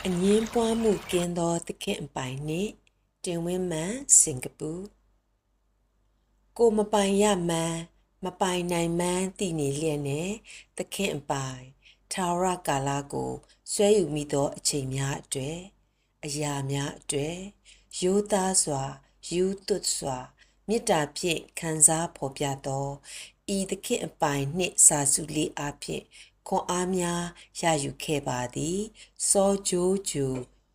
အငင်းပွားမှုကင်းသောသခင်အပိုင်နှင့်တင်ဝင်းမှန်စင်ကာပူကိုမပိုင်ရမှန်မပိုင်နိုင်မှန်တည်နေလျက်နဲ့သခင်အပိုင်ထာဝရကာလကိုဆွဲယူမိသောအချိန်များအတွေ့အရာများအတွေ့ရိုးသားစွာယူသွတ်စွာမေတ္တာဖြင့်ခံစားဖော်ပြသောဤသခင်အပိုင်နှင့်စာစုလေးအားဖြင့်ခွန်အားများရယူခဲ့ပါသည်စောဂျိုးဂျူ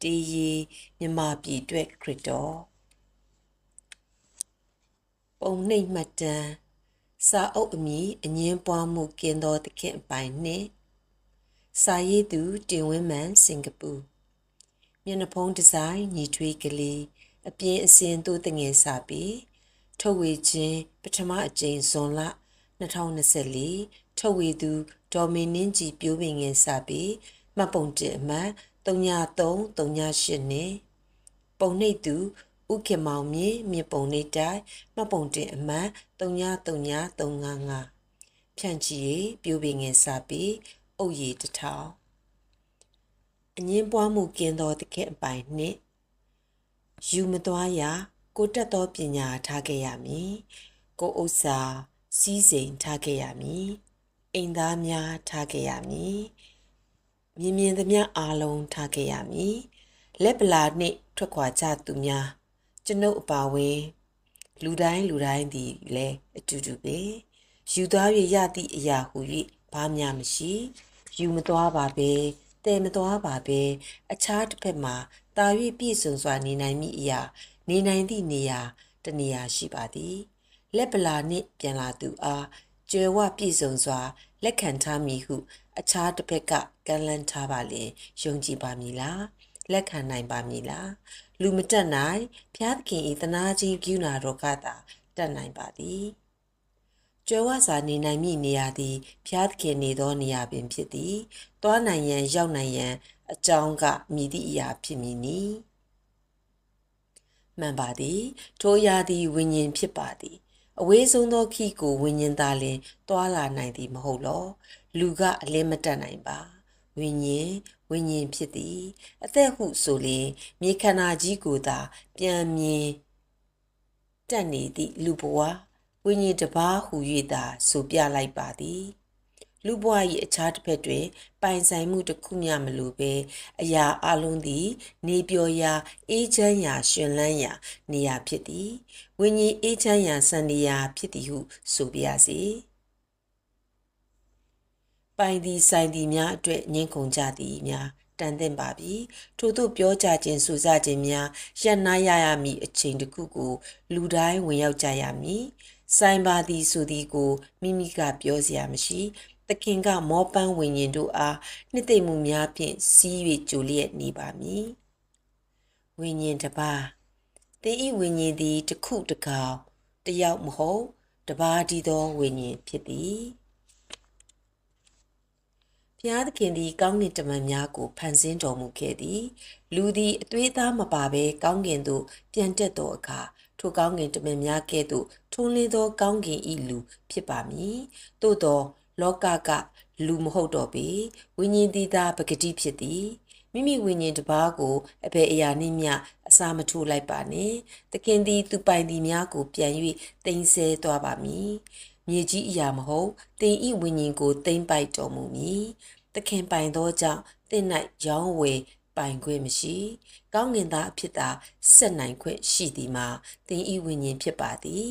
တေးရီမြမပြည်အတွက်ခရစ်တော်ပုံနှိပ်မှတ်တမ်းစာအုပ်အမည်အငင်းပွားမှုကင်းသောသခင်အပိုင်နှင့်စာရေးသူတင်ဝင်းမှန်စင်ကာပူမျက်နှာဖုံးဒီဇိုင်းညီထွေးကလေးအပြင်းအစင်သို့တငယ်စာပြီးထုတ်ဝေခြင်းပထမအကြိမ်ဇွန်လ2024ထုတ်ဝေသူဒေါ်မင်းနှင်းကြည်ပြိုးပင်ငယ်စာပြီးမှတ်ပုံတင်အမှတ်3338နဲ့ပုံနှိပ်သူဥခင်မောင်မြင့်ပုံနှိပ်တိုင်းမှတ်ပုံတင်အမှတ်333355ဖြန့်ချီရေးပြိုးပင်ငယ်စာပြီးအုပ်ရည်တစ်ထောင်အငင်းပွားမှုကင်းသောတခင်အပိုင်နှင့်ယူမသွားရကိုတက်သောပညာထားခဲ့ရမည်ကိုဥစ္စာစီးစိမ်ထားခဲ့ရမည်အိမ်သားများထားခဲ့ရမည်မြင်သမျှအားလုံးထားခဲ့ရမည်လက်ပလာနှင့်ထွက်ခွာကြသူများကျွန်ုပ်အပါဝင်လူတိုင်းသည်လည်းအတူတူပဲယူသွား၍ရသည့်အရာဟု၍ဘာမှမရှိယူမသွားပါပဲတဲမသွားပါပဲအခြားတစ်ဖက်မှာတာ၍ပြည့်စုံစွာနေနိုင်မည့်အရာနေနိုင်သည့်နေရာတနေရာရှိပါသည်လက်ပလာနှင့်ပြန်လာသူအားကြွယ်ဝပြည့်စုံစွာလက်ခံထားမည်ဟုအခြားတစ်ဖက်ကကမ်းလှမ်းထားပါလျင်ယုံကြည်ပါမည်လားလက်ခံနိုင်ပါမည်လားလူမတတ်နိုင်ဖျားသခင်၏သနာခြင်းကရုဏာတော်ကသာတတ်နိုင်ပါသည်ကြွယ်ဝစွာနေနိုင်မည့်နေရာသည်ဖျားသခင်နေသောနေရာပင်ဖြစ်သည်သွားနိုင်ရန်ရောက်နိုင်ရန်အကြောင်းကမည်သည့်အရာဖြစ်မည်နည်းမှန်ပါသည်ထိုအရာသည်ဝိညာဉ်ဖြစ်ပါသည်အဝေးဆုံးသောခီးကိုဝိညာဉ်သာလျှင်တွာလာနိုင်သည်မဟုတ်လောလူကအလင်းမတတ်နိုင်ပါဝိညာဉ်ဖြစ်သည်အသက်ဟုဆိုလျင်မြေခန္ဓာကြီးကိုသာပြန်မြင်တတ်နေသည့်လူဘဝဝိညာဉ်တစ်ပါးဟူ၍သာဆိုပြလိုက်ပါသည်လူဘဝ၏အခြားတစ်ဖက်တွင်ပိုင်ဆိုင်မှုတစ်ခုမျှမလိုဘဲအရာအလုံးသည်နေပျော်ရာအေးချမ်းရာရှင်လန်းရာနေရာဖြစ်သည်ဝိညာဉ်အေးချမ်းရာစံနေရာဖြစ်သည်ဟုဆိုပြရစေပိုင်သည်ဆိုင်သည်များအတွက်ငင်းခုန်ကြသည်များတန်သင့်ပါပြီထို့သို့ပြောကြခြင်းဆိုကြခြင်းများရပ်နားရမည်အချိန်တစ်ခုကိုလူတိုင်းဝင်ရောက်ကြရမည်ဆိုင်ပါသည်ဆိုသည်ကိုမိမိကပြောစရာမရှိသခင်ကမောပန်းဝိညာဉ်တို့အားနှစ်သိမ့်မှုများဖြင့်စီး၍ကြိုလျက်နေပါမည်ဝိညာဉ်တစ်ပါးသင်၏ဝိညာဉ်သည်တစ်ခုတစ်ကောင်တယောက်မဟုတ်တစ်ပါးတည်းသောဝိညာဉ်ဖြစ်သည်ဘုရားသခင်သည်ကောင်းကင်တမန်များကိုဖန်ဆင်းတော်မူခဲ့သည်လူသည်အသွေးသားမပါဘဲကောင်းကင်သို့ပြန်တက်သောအခါထိုကောင်းကင်တမန်များကဲ့သို့ထွန်းလင်းသောကောင်းကင်၏လူဖြစ်ပါမည်သို့သောလောကကလူမဟုတ်တော့ပေဝိညာဉ်သည်သာပဂတိဖြစ်သည်မိမိဝိညာဉ်တစ်ပါးကိုအဘယ်အရာနှင့်မျှအစာမထိုးလိုက်ပါနှင့်သခင်သည်သူပိုင်သည်များကိုပြန်၍သိမ်းဆဲသွားပါမည်မြေကြီးအရာမဟုတ်သင်၏ဝိညာဉ်ကိုသိမ်းပိုက်တော်မူမည်သခင်ပိုင်သောကြောင့်သင်၌ရောင်းဝယ်ပိုင်ခွင့်မရှိကောင်းကင်သားအဖြစ်သာဆက်နိုင်ခွင့်ရှိသည်မှာသင်၏ဝိညာဉ်ဖြစ်ပါသည်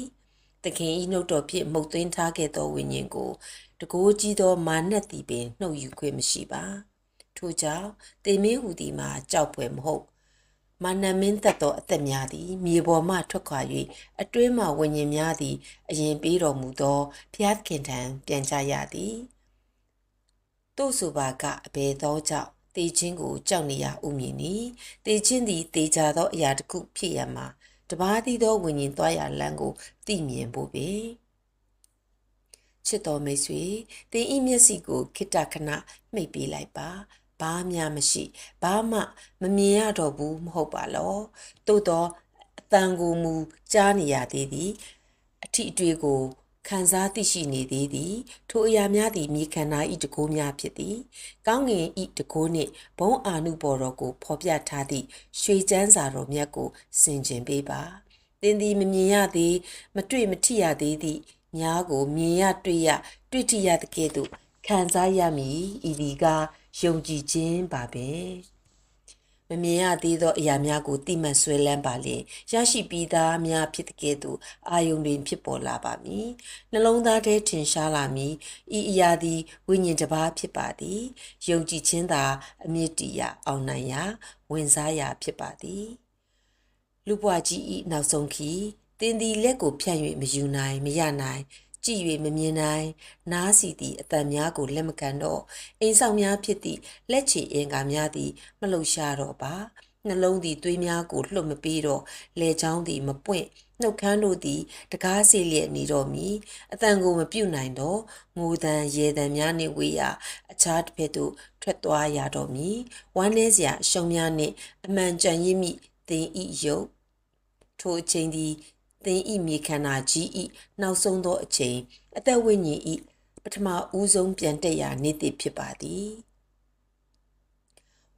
သခင်၏နှုတ်တော်ဖြင့်မှုတ်သွင်းထားခဲ့သောဝိညာဉ်ကိုတကိုးကြီးသောမာနသည်ပင်နှုတ်ယူခွင့်မရှိပါထို့ကြောင့်တေမင်းဟူသည်မှာကြောက်ဖွယ်မဟုတ်မာနမင်းသက်သောအသက်များသည်မြေပေါ်မှထွက်ခွာ၍အတွင်းမှဝိညာဉ်များသည်အရင်ပေးတော်မူသောဘုရားသခင်ထံပြန်ကြရသည်တို့ဆိုပါကအဘယ်သောကြောင့်တေခြင်းကိုကြောက်နေရဥမည်နီတေခြင်းသည်တေချာသောအရာတစ်ခုဖြစ်ရမှာတပါးသီးသောဝိညာဉ်သွားရလမ်းကိုသိမြင်ဖို့ပဲချစ်တော်မိတ်ဆွေသင်ဤမျက်စိကိုခိတ္တခဏမှိတ်ပေးလိုက်ပါဘာမှမရှိဘာမှမမြင်ရတော့ဘူးမဟုတ်ပါလောသို့တော့အတန်ကိုမူကြားနေရသေးသည်အထီအတွေ့ကို ခံစားသိရှိနေသေးသည်ထိုအရာများသည်မြေခန္ဓာ၏တကိုးများဖြစ်သည်ကောင်းကင်၏တကိုးနှင့်ဘုံအာနုဘော်တော်ကိုဖော်ပြထားသည့်ရွှေကျမ်းစာတော်မြတ်ကိုဆင်ခြင်ပေးပါသင်သည်မမြင်ရသေးမတွေ့မထိရသေးသည့်များကိုမြင်ရတွေ့ထိရသကဲ့သို့ခံစားရမည်ဤဒီကယုံကြည်ခြင်းပါပဲမမြင်ရသေးသောအရာများကိုတိမှတ်ဆွဲလန်းပါလျင်ရရှိပြီးသားများဖြစ်တဲ့ကဲ့သို့အာယုန်တွင်ဖြစ်ပေါ်လာပါမည်နှလုံးသားထဲထင်ရှားလာမည်ဤအရာသည်ဝိညာဉ်တစ်ပါးဖြစ်ပါသည်ယုံကြည်ခြင်းသာအမြင့်တည်ရာအောင်နိုင်ရာဝင်စားရာဖြစ်ပါသည်လူဘွားကြီးဤနောက်ဆုံးခီသင်သည်လက်ကိုဖြန့်၍မယူနိုင်မရနိုင်ကြည့်၍မမြင်နိုင်နားစီသည့်အတန်များကိုလက်မခံတော့အိမ်ဆောင်များဖြစ်သည့်လက်ချေအင်္ကာများသည်မလှုပ်ရှားတော့ပါနှလုံးသည်သွေးများကိုလှုပ်မပေးတော့လေချောင်းသည်မပွင့်နှုတ်ခမ်းတို့သည်တကားစေလျက်နေတော့မီအတန်ကိုမပြုတ်နိုင်တော့ငိုတန်ရေတန်များနှင့်ဝေးရာအခြားတစ်ဖက်သို့ထွက်သွားရတော့မီဝမ်းနည်းစရာအရှုံးများနှင့်အမှန်ကြံရစ်မိသင်ဤယုတ်ထိုအချိန်သည်သင်ဤမြေခန္ဓာကြီးဤနောက်ဆုံးသောအချိန်အသက်ဝိညာဉ်ဤပထမဦးဆုံးပြန်တက်ရာနေ့တည်ဖြစ်ပါသည်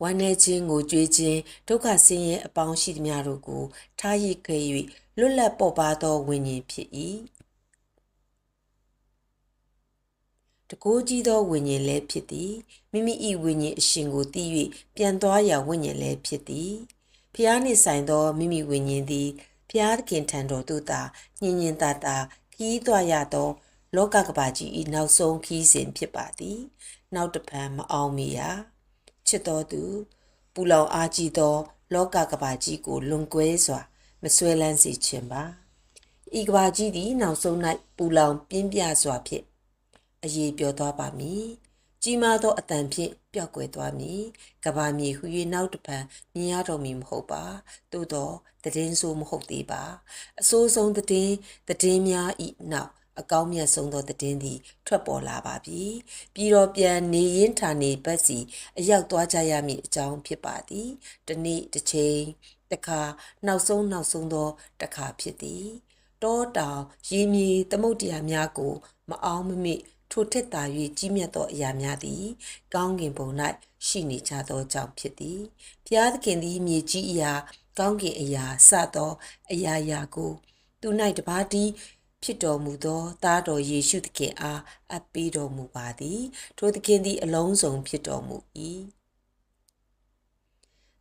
ဝမ်းနည်းခြင်းကိုကြွေးခြင်းဒုက္ခဆင်းရဲအပေါင်းရှိသမျှတို့ကိုထားရစ်ခဲ့၍လွတ်လပ်ပေါ်ပါသောဝိညာဉ်ဖြစ်၏တကိုးကြီးသောဝိညာဉ်လည်းဖြစ်သည်မိမိ၏ဝိညာဉ်အရှင်ကိုသိ၍ပြန်သွားရာဝိညာဉ်လည်းဖြစ်သည်ဖျားနှင့်ဆိုင်သောမိမိဝိညာဉ်သည်ဖျားသခင်ထံတော်သို့သာညင်ညင်သာသာခီးသွားရသောလောကကဘာကြီး၏နောက်ဆုံးခီးစဉ်ဖြစ်ပါသည်နောက်တဖန်မအောင်မီရာချစ်တော်သူပူလောင်အားကြီးသောလောကကဘာကြီးကိုလွန်ကွဲစွာမဆွဲလန်းစေခြင်းပါဤကဘာကြီးသည်နောက်ဆုံး၌ပူလောင်ပြင်းပြစွာဖြင့်အရေးပြောသွားပါမည်ကြီးမားသောအတန်ဖြင့်ပျောက်ကွယ်သွားမည်ကဘာမြေဟူ၍နောက်တပံမြင်ရတော်မူမဟုတ်ပါသို့သောတည်င်းဆိုးမဟုတ်သေးပါအဆိုးဆုံးတည်င်းများဤနောက်အကောင်းမြတ်ဆုံးသောတည်င်းသည်ထွက်ပေါ်လာပါပြီပြီးတော့ပြန်နေရင်ဌာနေပတ်စီအရောက်သွားကြရမည့်အကြောင်းဖြစ်ပါသည်တနေ့တစ်ချိန်တစ်ခါနောက်ဆုံးသောတစ်ခါဖြစ်သည်တောတောင်ရေမြေသမုဒ္ဒရာများကိုမအောင်မမေ့ထိုထက်သာ၍ကြီးမြတ်သောအရာများသည်ကောင်းကင်ဘုံ၌ရှိနေကြသောကြောင့်ဖြစ်သည်ဘုရားသခင်သည်မြေကြီးအရာကောင်းကင်အရာစသောအရာရာကိုသူ၌တပါးတည်းဖြစ်တော်မူသောသားတော်ယေရှုသခင်အားအပ်ပေးတော်မူပါသည်ထိုသခင်သည်အလုံးစုံဖြစ်တော်မူ၏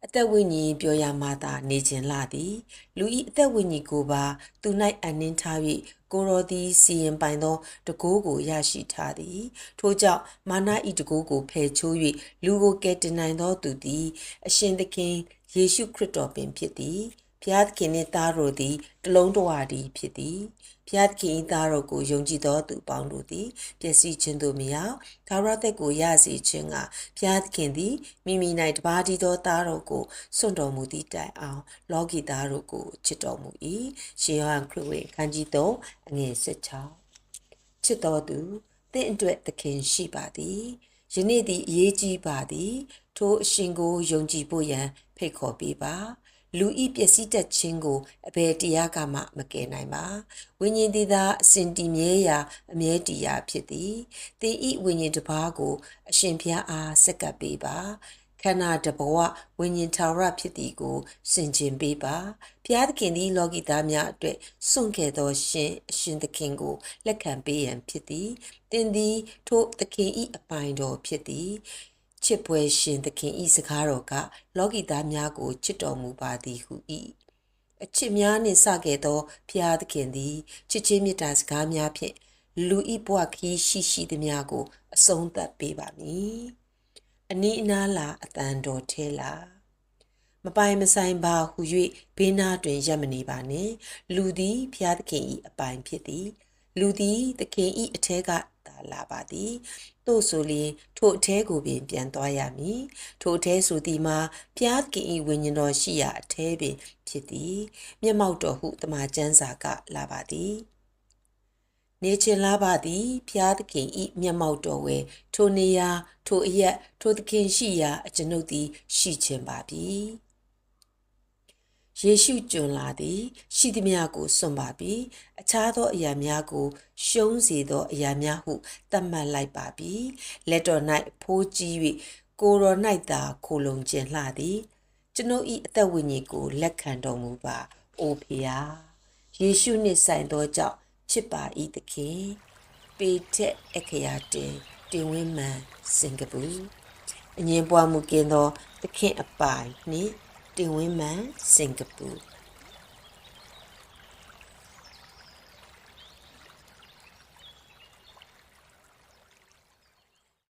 အသက်ဝိညာဉ်ပြောရမှသာနေခြင်းလာသည်လူ၏အသက်ဝိညာဉ်ကိုပါသူ၌အနှင်းထား၍ကိုရောသည်စီရင်ပိုင်သောတကိုးကိုရရှိထားသည်ထို့ကြောင့်မာန၏တကိုးကိုဖယ်ချိုး၍လူကိုကယ်တင်နိုင်သောသူသည်အရှင်သခင်ယေရှုခရစ်တော်ပင်ဖြစ်သည်ဘုရားသခင်နှင့်သားတော်သည်တလုံးတဝတည်းဖြစ်သည်ဘုရားသခင်၏သားတော်ကိုယုံကြည်သောသူပေါင်းတို့သည်ပျက်စီးခြင်းသို့မရောက်သာရသက်ကိုရစေခြင်းကဘုရားသခင်သည်မိမိ၌တပါးတည်းသောသားတော်ကိုစွန့်တော်မူသည့်တိုင်အောင်လောကီသားတို့ကိုချစ်တော်မူ၏ရှင်ယောဟန်ခရစ်ဝင်ခန်းကြီး3အငယ်16ချစ်တော်သူသင်အတွက်သခင်ရှိပါသည်ယနေ့သည်အရေးကြီးပါသည်ထိုအရှင်ကိုယုံကြည်ဖို့ရန်ဖိတ်ခေါ်ပေးပါလူဤပျက်စီးတတ်ခြင်းကိုအဘယ်တရားကမှမကယ်နိုင်ပါဝိညာဉ်သည်သာအစဉ်တည်မြဲရာအမြဲတည်ရာဖြစ်သည်သင်ဤဝိညာဉ်တစ်ပါးကိုအရှင်ဘုရားအားဆက်ကပ်ပေးပါခန္ဓာတဘဝဝိညာဉ်ထာဝရဖြစ်သည်ကိုဆင်ခြင်ပေးပါဘုရားသခင်သည်လောကီသားများအတွက်စွန့်ခဲ့သောရှင်အရှင်သခင်ကိုလက်ခံပေးရန်ဖြစ်သည်သင်သည်ထိုသခင်ဤအပိုင်တော်ဖြစ်သည်ချစ်ပွဲရှင်သခင်ဤစကားတော်ကလောကီသားများကိုချစ်တော်မူပါသည်ဟု၏အချစ်များနှင့်စခဲ့သောဘုရားသခင်သည်ချစ်ချင်းမေတ္တာစကားများဖြင့်လူဤဘဝခီးရှိသည်များကိုအဆုံးသတ်ပေးပါမည်အနီးအနားလာအတန်တော်ထဲလာမပိုင်မဆိုင်ပါဟု၍ဘေးနားတွင်ရပ်မနေပါနှင့်လူသည်ဘုရားသခင်၏အပိုင်ဖြစ်သည်လူသည်သခင်၏အထဲကသာလာပါသည်သို့ဆိုလျှင်ထိုအထဲကိုပင်ပြန်သွားရမည်ထိုအထဲဆိုသည်မှာဘုရားသခင်၏ဝိညာဉ်တော်ရှိရာအထဲပင်ဖြစ်သည်မျက်မှောက်တော်ဟုတမန်ကျမ်းစာကလာပါသည်နေခြင်းလာပါသည်ဘုရားသခင်ဤမျက်မှောက်တော်ဝဲထိုနေရာထိုအရက်ထိုသခင်ရှိရာအကျွန်ုပ်သည်ရှိခြင်းပါပြီ ယေရှုကျွန်လာသည်ရှိသည်များကိုစွန့်ပါပြီအခြားသောအရာများကိုရှုံးစေသောအရာများဟုသတ်မှတ်လိုက်ပါပြီလက်တော်၌ဖိုးကြီး၍ကိုယ်တော်၌သာခိုလုံခြင်းလှသည်ကျွန်ုပ်၏အသက်ဝိညာဉ်ကိုလက်ခံတော်မူပါအိုဖေယားယေရှုနှင့်ဆိုင်သောကြောင့်ဖြစ်ပါ၏သခင်ပေထက်အခရာတင်ဝင်းမှန်စင်ကာပူအငင်းပွားမှုကင်းသောသခင်အပိုင်နှင့်တင်ဝင်းမှန်စင်ကာပူ